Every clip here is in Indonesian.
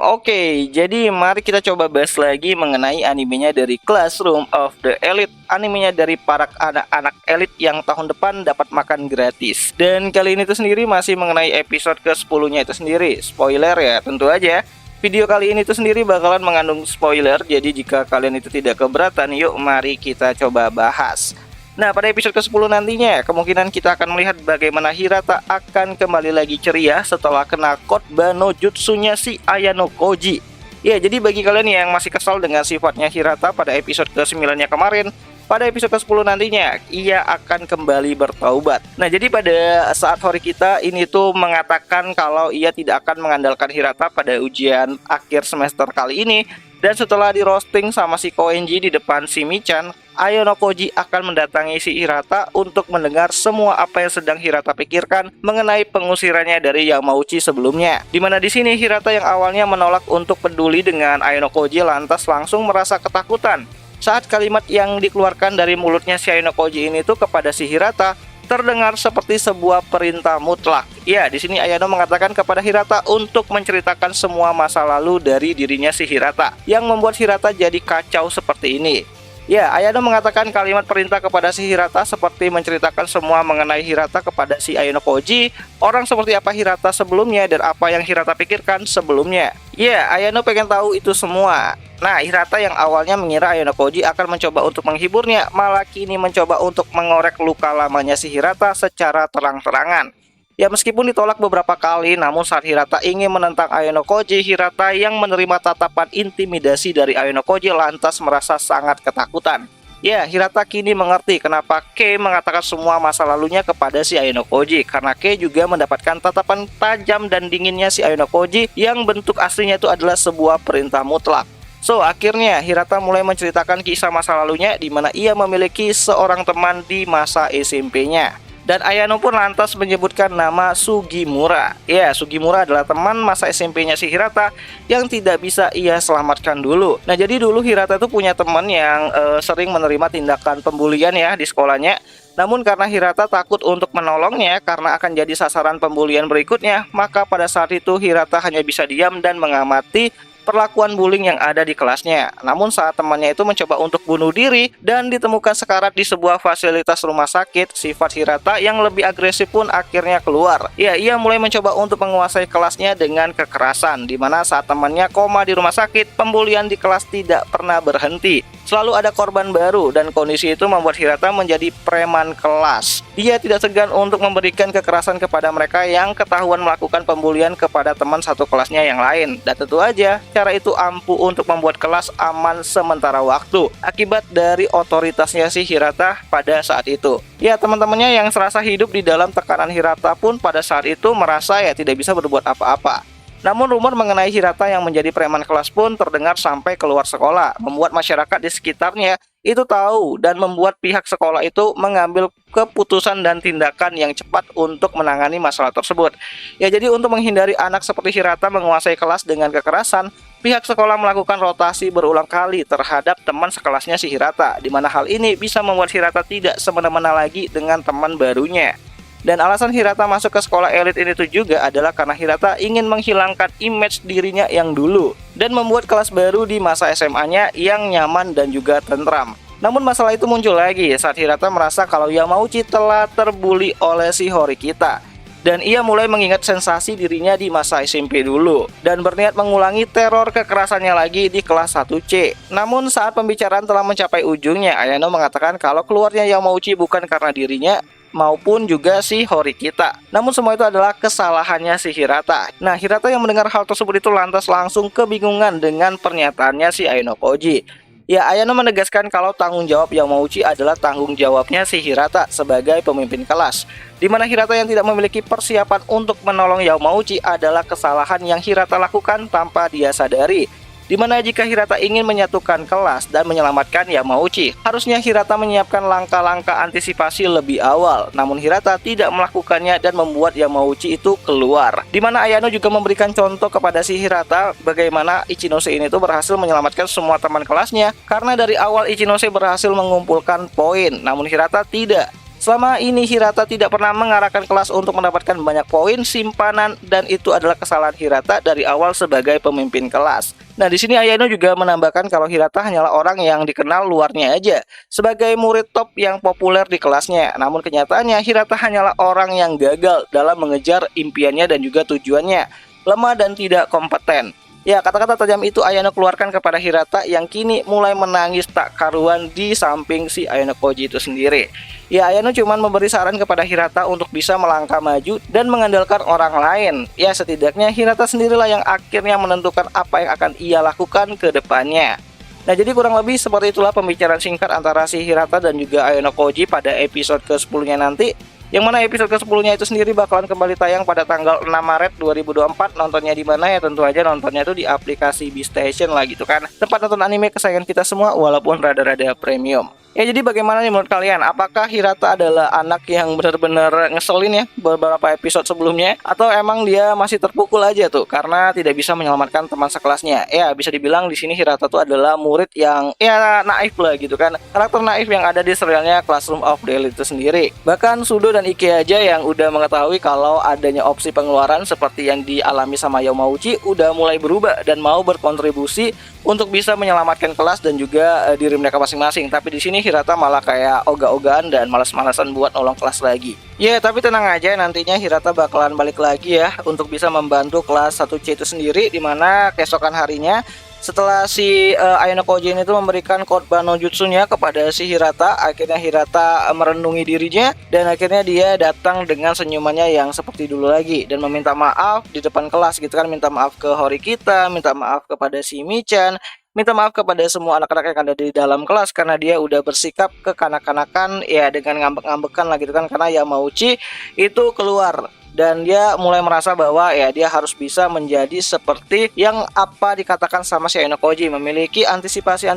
Oke, jadi mari kita coba bahas lagi mengenai animenya dari Classroom of the Elite. Animenya dari para anak-anak elit yang tahun depan dapat makan gratis. Dan kali ini itu sendiri masih mengenai episode ke-10-nya itu sendiri. Spoiler ya, tentu aja. Video kali ini itu sendiri bakalan mengandung spoiler. Jadi jika kalian itu tidak keberatan, yuk mari kita coba bahas. Nah, pada episode ke-10 nantinya, kemungkinan kita akan melihat bagaimana Hirata akan kembali lagi ceria setelah kena Kotba no Jutsunya si Ayano Koji. Ya, jadi bagi kalian yang masih kesal dengan sifatnya Hirata pada episode ke-9-nya kemarin, pada episode ke-10 nantinya, ia akan kembali bertaubat. Nah, jadi pada saat Hori kita ini tuh mengatakan kalau ia tidak akan mengandalkan Hirata pada ujian akhir semester kali ini. Dan setelah di roasting sama si Koenji di depan si Michan, Ayano Koji akan mendatangi si Hirata untuk mendengar semua apa yang sedang Hirata pikirkan mengenai pengusirannya dari Yamauchi sebelumnya. Dimana di sini Hirata yang awalnya menolak untuk peduli dengan Ayano Koji lantas langsung merasa ketakutan saat kalimat yang dikeluarkan dari mulutnya si Ayano Koji ini tuh kepada si Hirata terdengar seperti sebuah perintah mutlak. Ya, di sini Ayano mengatakan kepada Hirata untuk menceritakan semua masa lalu dari dirinya si Hirata yang membuat Hirata jadi kacau seperti ini. Ya, Ayano mengatakan kalimat perintah kepada si Hirata seperti menceritakan semua mengenai Hirata kepada si Ayano Koji, orang seperti apa Hirata sebelumnya dan apa yang Hirata pikirkan sebelumnya. Ya, Ayano pengen tahu itu semua. Nah, Hirata yang awalnya mengira Ayano Koji akan mencoba untuk menghiburnya, malah kini mencoba untuk mengorek luka lamanya si Hirata secara terang-terangan. Ya, meskipun ditolak beberapa kali, namun saat Hirata ingin menentang Ayano Koji, Hirata yang menerima tatapan intimidasi dari Ayano Koji lantas merasa sangat ketakutan. Ya, Hirata kini mengerti kenapa Kei mengatakan semua masa lalunya kepada si Ayano Koji, karena Kei juga mendapatkan tatapan tajam dan dinginnya si Ayano Koji yang bentuk aslinya itu adalah sebuah perintah mutlak. So, akhirnya Hirata mulai menceritakan kisah masa lalunya di mana ia memiliki seorang teman di masa SMP-nya. Dan Ayano pun lantas menyebutkan nama Sugimura. Ya, Sugimura adalah teman masa SMP-nya si Hirata yang tidak bisa ia selamatkan dulu. Nah, jadi dulu Hirata itu punya teman yang sering menerima tindakan pembulian ya di sekolahnya. Namun karena Hirata takut untuk menolongnya karena akan jadi sasaran pembulian berikutnya, maka pada saat itu Hirata hanya bisa diam dan mengamati perlakuan bullying yang ada di kelasnya. Namun saat temannya itu mencoba untuk bunuh diri dan ditemukan sekarat di sebuah fasilitas rumah sakit, sifat Hirata yang lebih agresif pun akhirnya keluar. Ya, ia mulai mencoba untuk menguasai kelasnya dengan kekerasan, dimana saat temannya koma di rumah sakit, pembulian di kelas tidak pernah berhenti. Selalu ada korban baru dan kondisi itu membuat Hirata menjadi preman kelas. Dia tidak segan untuk memberikan kekerasan kepada mereka yang ketahuan melakukan pembulian kepada teman satu kelasnya yang lain. Dan tentu aja, cara itu ampuh untuk membuat kelas aman sementara waktu akibat dari otoritasnya si Hirata pada saat itu. Ya, teman-temannya yang serasa hidup di dalam tekanan Hirata pun pada saat itu merasa ya tidak bisa berbuat apa-apa. Namun rumor mengenai Hirata yang menjadi preman kelas pun terdengar sampai keluar sekolah, membuat masyarakat di sekitarnya itu tahu dan membuat pihak sekolah itu mengambil keputusan dan tindakan yang cepat untuk menangani masalah tersebut. Ya, jadi untuk menghindari anak seperti Hirata menguasai kelas dengan kekerasan, pihak sekolah melakukan rotasi berulang kali terhadap teman sekelasnya si Hirata, di mana hal ini bisa membuat Hirata tidak semena-mena lagi dengan teman barunya. Dan alasan Hirata masuk ke sekolah elit ini tuh juga adalah karena Hirata ingin menghilangkan image dirinya yang dulu dan membuat kelas baru di masa SMA-nya yang nyaman dan juga tentram. Namun masalah itu muncul lagi saat Hirata merasa kalau Yamauchi telah terbuli oleh si Horikita. Dan ia mulai mengingat sensasi dirinya di masa SMP dulu dan berniat mengulangi teror kekerasannya lagi di kelas 1C. Namun saat pembicaraan telah mencapai ujungnya, Ayano mengatakan kalau keluarnya Yamauchi bukan karena dirinya maupun juga si Horikita. Namun semua itu adalah kesalahannya si Hirata. Nah, Hirata yang mendengar hal tersebut itu lantas langsung kebingungan dengan pernyataannya si Ayano Koji. Ya, Ayano menegaskan kalau tanggung jawab Yamauchi adalah tanggung jawabnya si Hirata sebagai pemimpin kelas. Di mana Hirata yang tidak memiliki persiapan untuk menolong Yamauchi adalah kesalahan yang Hirata lakukan tanpa dia sadari. Dimana jika Hirata ingin menyatukan kelas dan menyelamatkan Yamauchi, harusnya Hirata menyiapkan langkah-langkah antisipasi lebih awal. Namun Hirata tidak melakukannya dan membuat Yamauchi itu keluar. Dimana Ayano juga memberikan contoh kepada si Hirata bagaimana Ichinose ini tuh berhasil menyelamatkan semua teman kelasnya. Karena dari awal Ichinose berhasil mengumpulkan poin, namun Hirata tidak. Selama ini Hirata tidak pernah mengarahkan kelas untuk mendapatkan banyak poin simpanan, dan itu adalah kesalahan Hirata dari awal sebagai pemimpin kelas. Nah, di sini Ayano juga menambahkan kalau Hirata hanyalah orang yang dikenal luarnya aja sebagai murid top yang populer di kelasnya. Namun kenyataannya Hirata hanyalah orang yang gagal dalam mengejar impiannya dan juga tujuannya, lemah dan tidak kompeten. Ya, kata-kata tajam itu Ayano keluarkan kepada Hirata yang kini mulai menangis tak karuan di samping si Ayano Koji itu sendiri. Ya, Ayano cuma memberi saran kepada Hirata untuk bisa melangkah maju dan mengandalkan orang lain. Ya, setidaknya Hirata sendirilah yang akhirnya menentukan apa yang akan ia lakukan ke depannya. Nah, jadi kurang lebih seperti itulah pembicaraan singkat antara si Hirata dan juga Ayano Koji pada episode ke-10-nya nanti. Yang mana episode ke-10-nya itu sendiri bakalan kembali tayang pada tanggal 6 Maret 2024. Nontonnya di mana ya? Tentu aja nontonnya itu di aplikasi Beastation lah gitu kan. Tempat nonton anime kesayangan kita semua walaupun rada-rada premium. Ya, jadi bagaimana nih menurut kalian? Apakah Hirata adalah anak yang benar-benar ngeselin ya beberapa episode sebelumnya? Atau emang dia masih terpukul aja tuh karena tidak bisa menyelamatkan teman sekelasnya? Ya, bisa dibilang di sini Hirata tuh adalah murid yang ya naif lah gitu kan. Karakter naif yang ada di serialnya Classroom of the Elite itu sendiri. Bahkan Sudo dan Ike aja yang udah mengetahui kalau adanya opsi pengeluaran seperti yang dialami sama Yamauchi udah mulai berubah dan mau berkontribusi untuk bisa menyelamatkan kelas dan juga diri mereka masing-masing. Tapi di sini Hirata malah kayak ogah-ogahan dan malas-malasan buat nolong kelas lagi. Ya, tapi tenang aja, nantinya Hirata bakalan balik lagi ya untuk bisa membantu kelas 1C itu sendiri, dimana keesokan harinya setelah si Ayano Koji itu memberikan korban no jutsunya kepada si Hirata, akhirnya Hirata merenungi dirinya dan akhirnya dia datang dengan senyumannya yang seperti dulu lagi dan meminta maaf di depan kelas gitu kan, minta maaf ke Horikita, minta maaf kepada si Michan, minta maaf kepada semua anak-anak yang ada di dalam kelas karena dia udah bersikap kekanak-kanakan ya dengan ngambek-ngambekan lah gitu kan, karena Yamauchi itu keluar dan dia mulai merasa bahwa ya dia harus bisa menjadi seperti yang apa dikatakan sama si Ayano Koji, memiliki antisipasi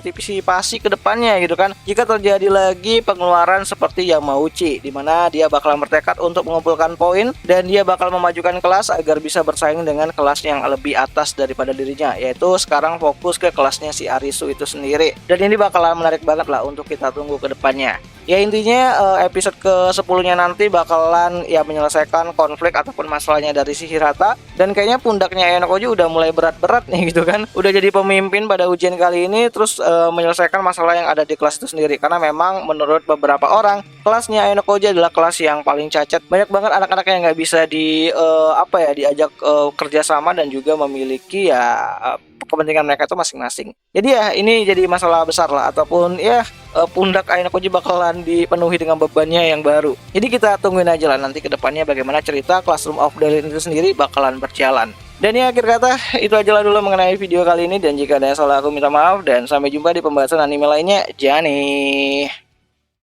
ke depannya gitu kan jika terjadi lagi pengeluaran seperti Yamauchi, dimana dia bakal bertekad untuk mengumpulkan poin dan dia bakal memajukan kelas agar bisa bersaing dengan kelas yang lebih atas daripada dirinya, yaitu sekarang fokus ke kelasnya si Arisu itu sendiri. Dan ini bakalan menarik banget lah untuk kita tunggu ke depannya. Ya, intinya episode ke-10-nya nanti bakalan ya menyelesaikan konflik ataupun masalahnya dari si Hirata. Dan kayaknya pundaknya Ayano Koji udah mulai berat-berat nih gitu kan. Udah jadi pemimpin pada ujian kali ini, terus menyelesaikan masalah yang ada di kelas itu sendiri. Karena memang menurut beberapa orang, kelasnya Ayano Koji adalah kelas yang paling cacat. Banyak banget anak-anak yang nggak bisa diajak kerjasama dan juga memiliki ya kepentingan mereka itu masing-masing. Jadi ya ini jadi masalah besar lah, ataupun ya pundak Ayano Koji bakalan dipenuhi dengan bebannya yang baru. Jadi kita tungguin aja lah nanti ke depannya bagaimana cerita Classroom of the Elite itu sendiri bakalan berjalan. Dan ya akhir kata itu aja lah dulu mengenai video kali ini, dan jika ada yang salah aku minta maaf dan sampai jumpa di pembahasan anime lainnya. Jani.